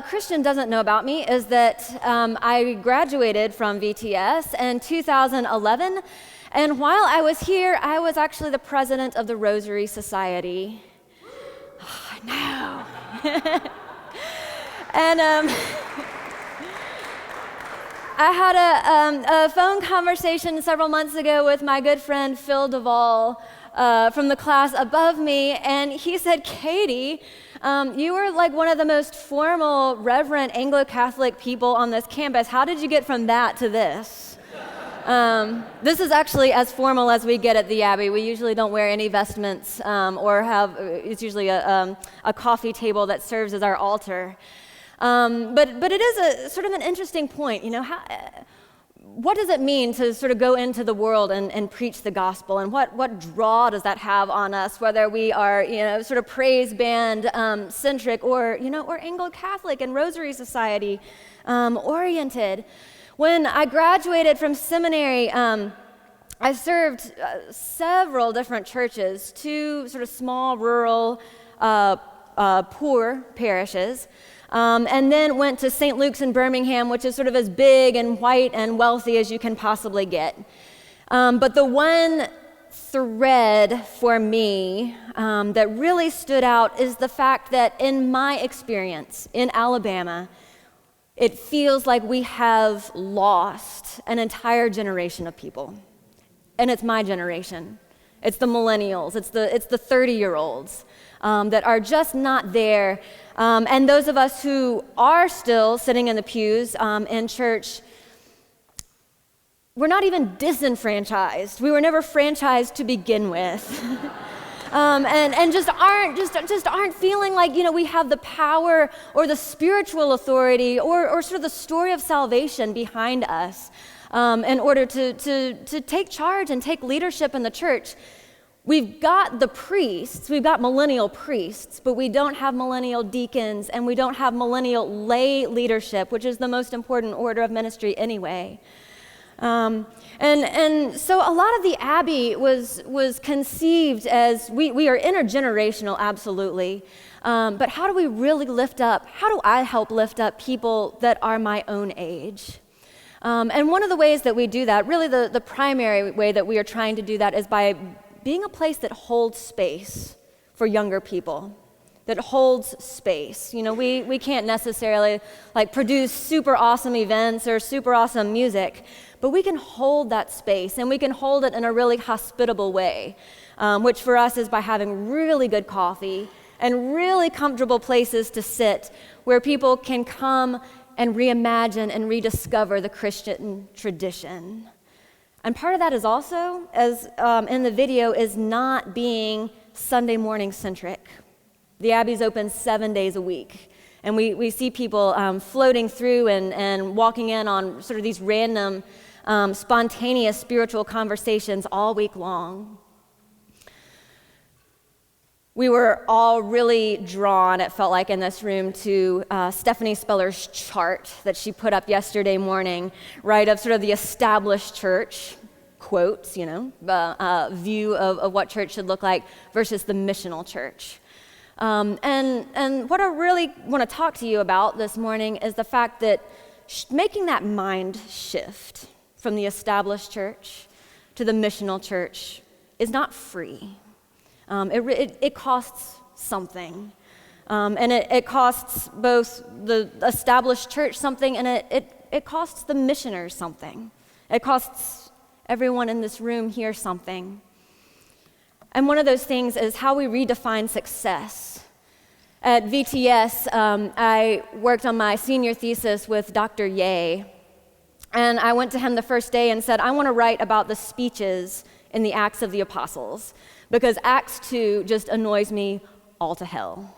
Christian doesn't know about me is that I graduated from VTS in 2011, and while I was here, I was actually the president of the Rosary Society. Oh, no. And I had a phone conversation several months ago with my good friend Phil Duvall from the class above me, and he said, Katie, you were like one of the most formal, reverent Anglo-Catholic people on this campus. How did you get from that to this? This is actually as formal as we get at the Abbey. We usually don't wear any vestments or it's usually a coffee table that serves as our altar. But it is a sort of an interesting point, what does it mean to sort of go into the world and preach the gospel, and what draw does that have on us, whether we are, sort of praise band centric or Anglo-Catholic and Rosary Society oriented. When I graduated from seminary, I served several different churches, 2 sort of small, rural, poor parishes. And then went to St. Luke's in Birmingham, which is sort of as big and white and wealthy as you can possibly get. But the one thread for me that really stood out is the fact that in my experience in Alabama, it feels like we have lost an entire generation of people. And it's my generation. It's the millennials. It's the 30-year-olds that are just not there. And those of us who are still sitting in the pews in church, we're not even disenfranchised. We were never franchised to begin with. And just aren't feeling like, we have the power or the spiritual authority or sort of the story of salvation behind us in order to take charge and take leadership in the church. We've got the priests, we've got millennial priests, but we don't have millennial deacons, and we don't have millennial lay leadership, which is the most important order of ministry anyway. And so a lot of the Abbey was conceived as, we are intergenerational, absolutely, but how do we really how do I help lift up people that are my own age? And one of the ways that we do that, really the primary way that we are trying to do that, is by being a place that holds space for younger people, that holds space. We can't necessarily produce super awesome events or super awesome music, but we can hold that space, and we can hold it in a really hospitable way, which for us is by having really good coffee and really comfortable places to sit where people can come and reimagine and rediscover the Christian tradition. And part of that is also, as in the video, is not being Sunday morning centric. The Abbey's open 7 days a week. And we see people floating through and walking in on sort of these random, spontaneous spiritual conversations all week long. We were all really drawn, it felt like, in this room to Stephanie Speller's chart that she put up yesterday morning, right, of sort of the established church, quotes, view of what church should look like versus the missional church. And what I really want to talk to you about this morning is the fact that making that mind shift from the established church to the missional church is not free. It costs something. And it costs both the established church something, and it costs the missioners something. It costs everyone in this room here something. And one of those things is how we redefine success. At VTS, I worked on my senior thesis with Dr. Ye, and I went to him the first day and said, I want to write about the speeches in the Acts of the Apostles, because Acts 2 just annoys me all to hell.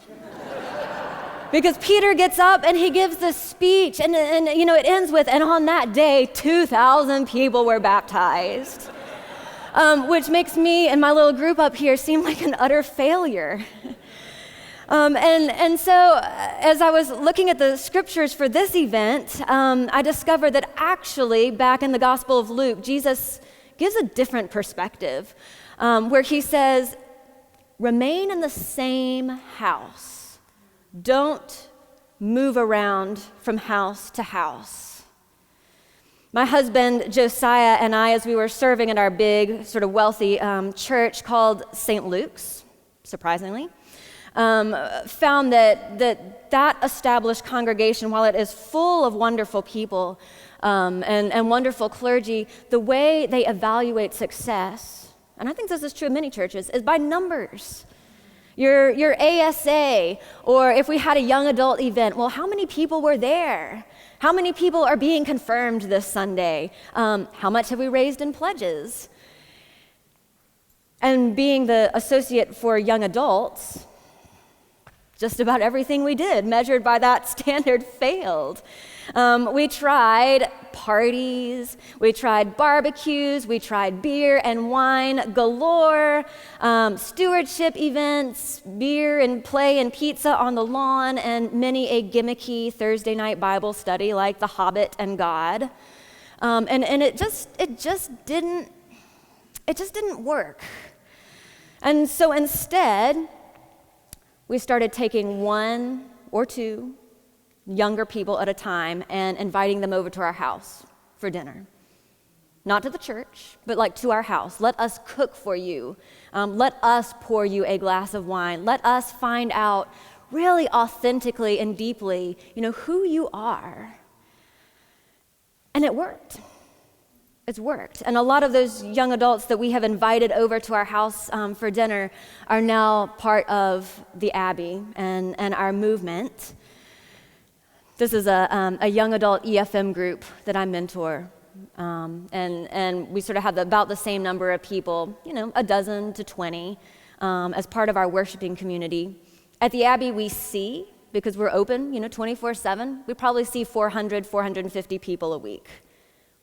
Because Peter gets up and he gives this speech, and it ends with, and on that day, 2,000 people were baptized, which makes me and my little group up here seem like an utter failure. And so as I was looking at the scriptures for this event, I discovered that actually back in the Gospel of Luke, Jesus gives a different perspective, where he says, remain in the same house. Don't move around from house to house. My husband, Josiah, and I, as we were serving in our big, sort of wealthy church called St. Luke's, surprisingly, found that established congregation, while it is full of wonderful people and wonderful clergy, the way they evaluate success, and I think this is true of many churches, is by numbers. Your ASA, or if we had a young adult event, well, how many people were there? How many people are being confirmed this Sunday? How much have we raised in pledges? And being the associate for young adults, just about everything we did, measured by that standard, failed. We tried parties, we tried barbecues, we tried beer and wine galore, stewardship events, beer and play and pizza on the lawn, and many a gimmicky Thursday night Bible study like The Hobbit and God. And it just didn't work. And so instead, we started taking one or two younger people at a time and inviting them over to our house for dinner. Not to the church, but like to our house. Let us cook for you. Let us pour you a glass of wine. Let us find out really authentically and deeply, who you are. And it worked. It's worked. And a lot of those young adults that we have invited over to our house for dinner are now part of the Abbey and our movement. This is a young adult EFM group that I mentor. And we sort of have about the same number of people, a dozen to 20, as part of our worshiping community. At the Abbey, we see, because we're open, 24/7, we probably see 400, 450 people a week.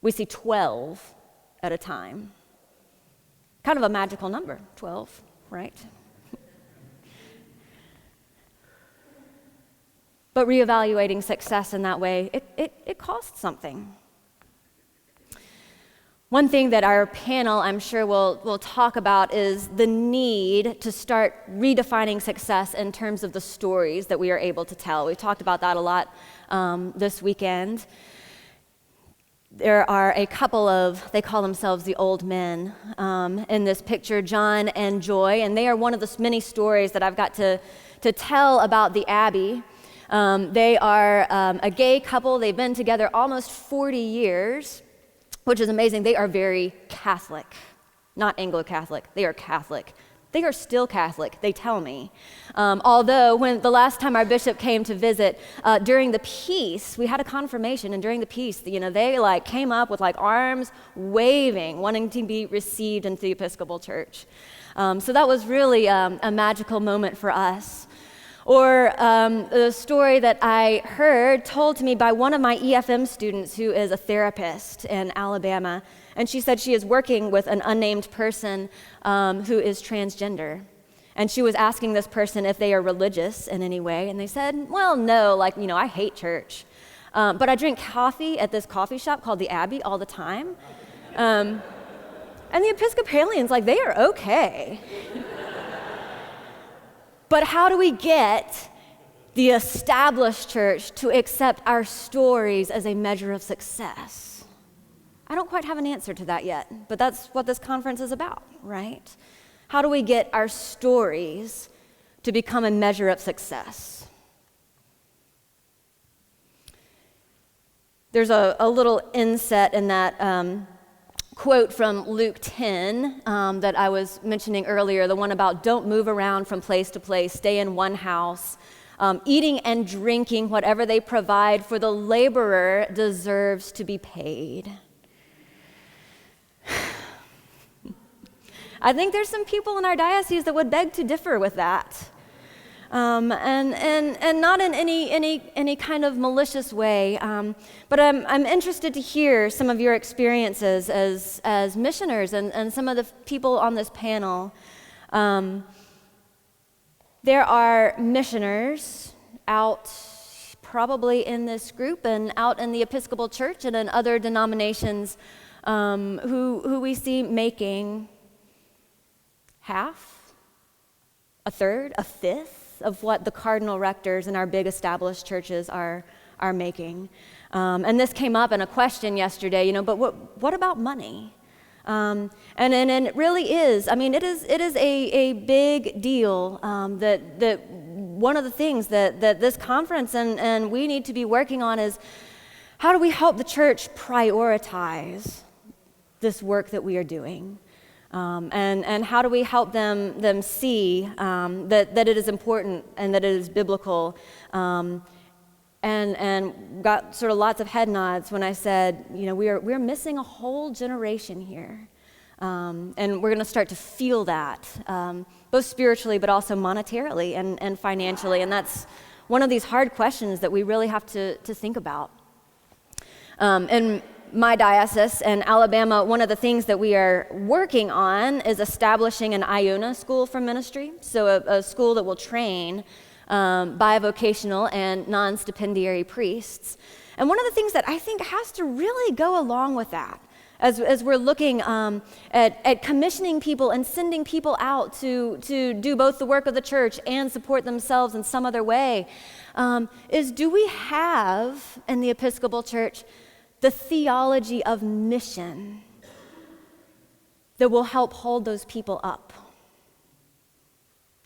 We see 12 at a time. Kind of a magical number, 12, right? But reevaluating success in that way, it costs something. One thing that our panel, I'm sure, will talk about is the need to start redefining success in terms of the stories that we are able to tell. We've talked about that a lot this weekend. There are a couple of, they call themselves the old men in this picture, John and Joy, and they are one of the many stories that I've got to tell about the Abbey. They are a gay couple. They've been together almost 40 years, which is amazing. They are very Catholic, not Anglo-Catholic. They are Catholic. They are still Catholic, they tell me. Although when the last time our bishop came to visit, during the peace, we had a confirmation, and during the peace, they came up with arms waving, wanting to be received into the Episcopal Church. So that was really a magical moment for us. Or the story that I heard told to me by one of my EFM students who is a therapist in Alabama. And she said she is working with an unnamed person who is transgender. And she was asking this person if they are religious in any way. And they said, well, no, I hate church. But I drink coffee at this coffee shop called the Abbey all the time. And the Episcopalians, they are okay. But how do we get the established church to accept our stories as a measure of success? I don't quite have an answer to that yet, but that's what this conference is about, right? How do we get our stories to become a measure of success? There's a little inset in that quote from Luke 10 that I was mentioning earlier, the one about don't move around from place to place, stay in one house, eating and drinking whatever they provide, for the laborer deserves to be paid. I think there's some people in our diocese that would beg to differ with that. And not in any kind of malicious way, but I'm interested to hear some of your experiences as missioners and some of the people on this panel. There are missioners out probably in this group and out in the Episcopal Church and in other denominations who we see making half, a third, a fifth of what the cardinal rectors in our big established churches are making. And this came up in a question yesterday, but what about money? And it really is. I mean, it is a big deal that one of the things that this conference and we need to be working on is how do we help the church prioritize this work that we are doing? And how do we help them see that it is important and that it is biblical? And got sort of lots of head nods when I said, we're missing a whole generation here. And we're going to start to feel that, both spiritually but also monetarily and financially. And that's one of these hard questions that we really have to think about. In my diocese in Alabama, one of the things that we are working on is establishing an IONA school for ministry, so a school that will train bivocational and non-stipendiary priests. And one of the things that I think has to really go along with that, as we're looking at commissioning people and sending people out to do both the work of the church and support themselves in some other way, is do we have in the Episcopal Church the theology of mission that will help hold those people up?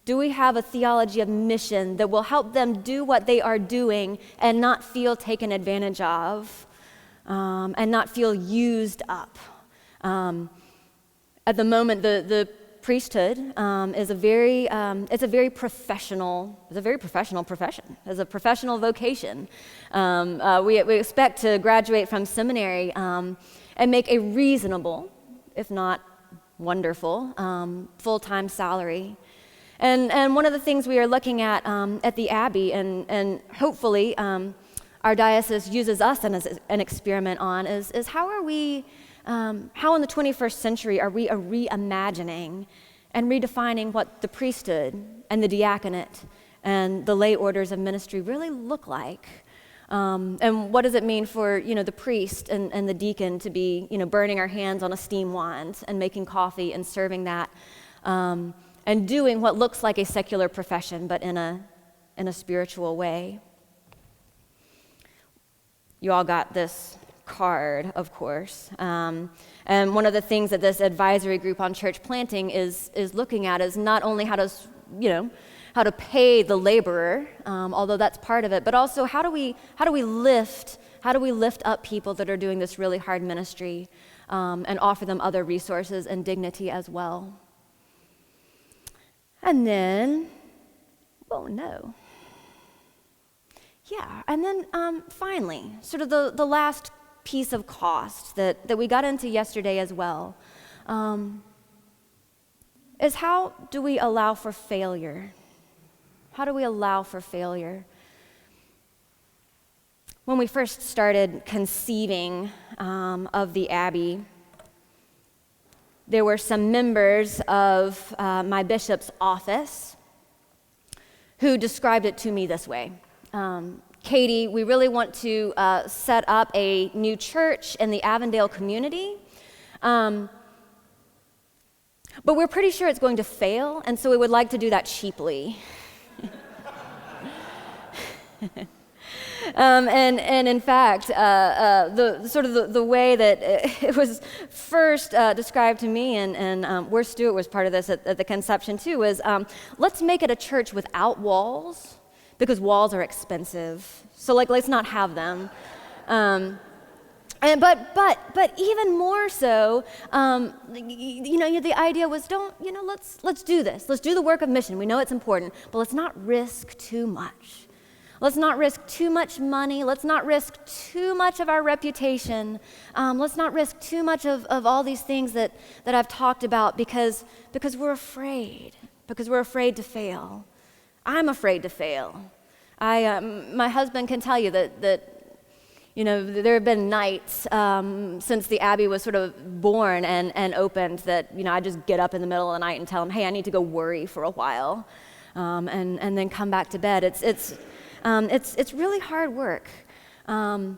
Do we have a theology of mission that will help them do what they are doing and not feel taken advantage of and not feel used up? At the moment, the priesthood is a very professional profession. It's a professional vocation. We expect to graduate from seminary and make a reasonable, if not wonderful, full-time salary. And one of the things we are looking at the Abbey, and hopefully our diocese uses us as an experiment on, is how are we, how in the 21st century are we reimagining and redefining what the priesthood and the diaconate and the lay orders of ministry really look like? And what does it mean for the priest and the deacon to be burning our hands on a steam wand and making coffee and serving that? And doing what looks like a secular profession, but in a spiritual way. You all got this card, of course. And one of the things that this advisory group on church planting is looking at is not only how to pay the laborer, although that's part of it, but also how do we lift up people that are doing this really hard ministry and offer them other resources and dignity as well. And then, and then finally, sort of the last piece of cost that we got into yesterday as well, is how do we allow for failure? How do we allow for failure? When we first started conceiving of the Abbey, there were some members of my bishop's office who described it to me this way. Katie, we really want to set up a new church in the Avondale community, but we're pretty sure it's going to fail, and so we would like to do that cheaply. And in fact, the way that it was first described to me, and where Stuart was part of this at the conception too, was let's make it a church without walls, because walls are expensive. So let's not have them. But even more so, the idea was let's do this. Let's do the work of mission. We know it's important, but let's not risk too much. Let's not risk too much money. Let's not risk too much of our reputation. Let's not risk too much of all these things that I've talked about because we're afraid. Because we're afraid to fail. I'm afraid to fail. My husband can tell you that there have been nights since the Abbey was sort of born and opened that I just get up in the middle of the night and tell him, hey, I need to go worry for a while, and then come back to bed. It's really hard work. And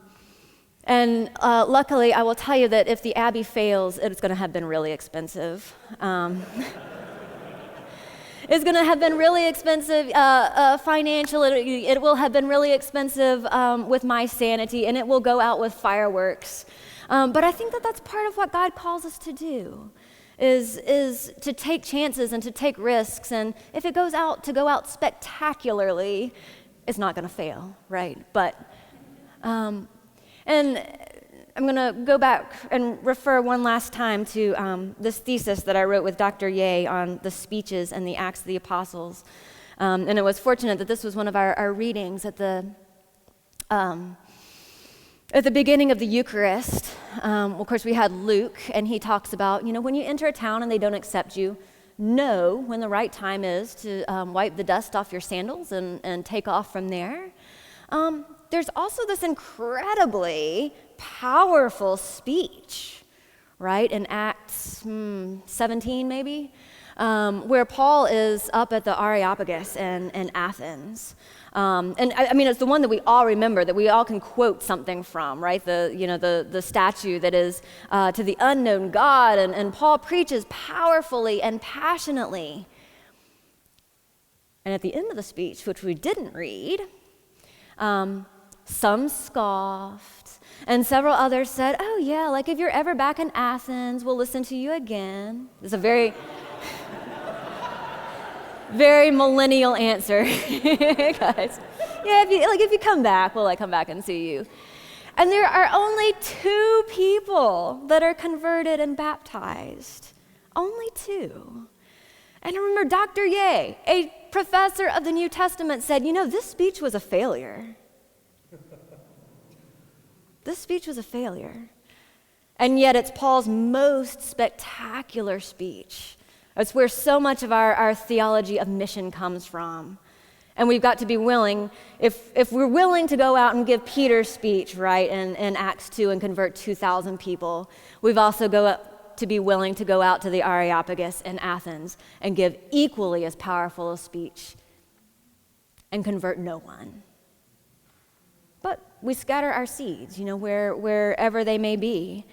luckily, I will tell you that if the Abbey fails, it's going to have been really expensive. is going to have been really expensive financially. It will have been really expensive with my sanity, and it will go out with fireworks. But I think that that's part of what God calls us to do, is to take chances and to take risks. And if it goes out to go out spectacularly, it's not going to fail, right? But, and I'm going to go back and refer one last time to this thesis that I wrote with Dr. Ye on the speeches and the Acts of the Apostles. And it was fortunate that this was one of our readings at the beginning of the Eucharist. Of course, we had Luke, and he talks about, when you enter a town and they don't accept you, know when the right time is to wipe the dust off your sandals and take off from there. There's also this incredibly powerful speech, right, in Acts 17 maybe, where Paul is up at the Areopagus in Athens. And I mean, it's the one that we all remember, that we all can quote something from, right? The statue that is to the unknown God, and Paul preaches powerfully and passionately. And at the end of the speech, which we didn't read, some scoffed, and several others said, "Oh yeah, like if you're ever back in Athens, we'll listen to you again." It's a very very millennial answer, guys. Yeah, if you come back, we'll come back and see you. And there are only 2 people that are converted and baptized. Only 2. And I remember Dr. Ye, a professor of the New Testament, said, this speech was a failure. This speech was a failure. And yet it's Paul's most spectacular speech. It's where so much of our theology of mission comes from. And we've got to be willing, if we're willing to go out and give Peter's speech, right, in Acts 2 and convert 2,000 people, we've also to be willing to go out to the Areopagus in Athens and give equally as powerful a speech and convert no one. But we scatter our seeds, wherever they may be.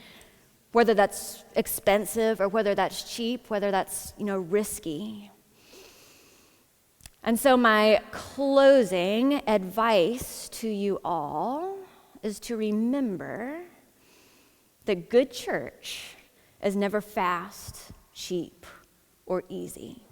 Whether that's expensive or whether that's cheap, whether that's, risky. And so my closing advice to you all is to remember that good church is never fast, cheap, or easy.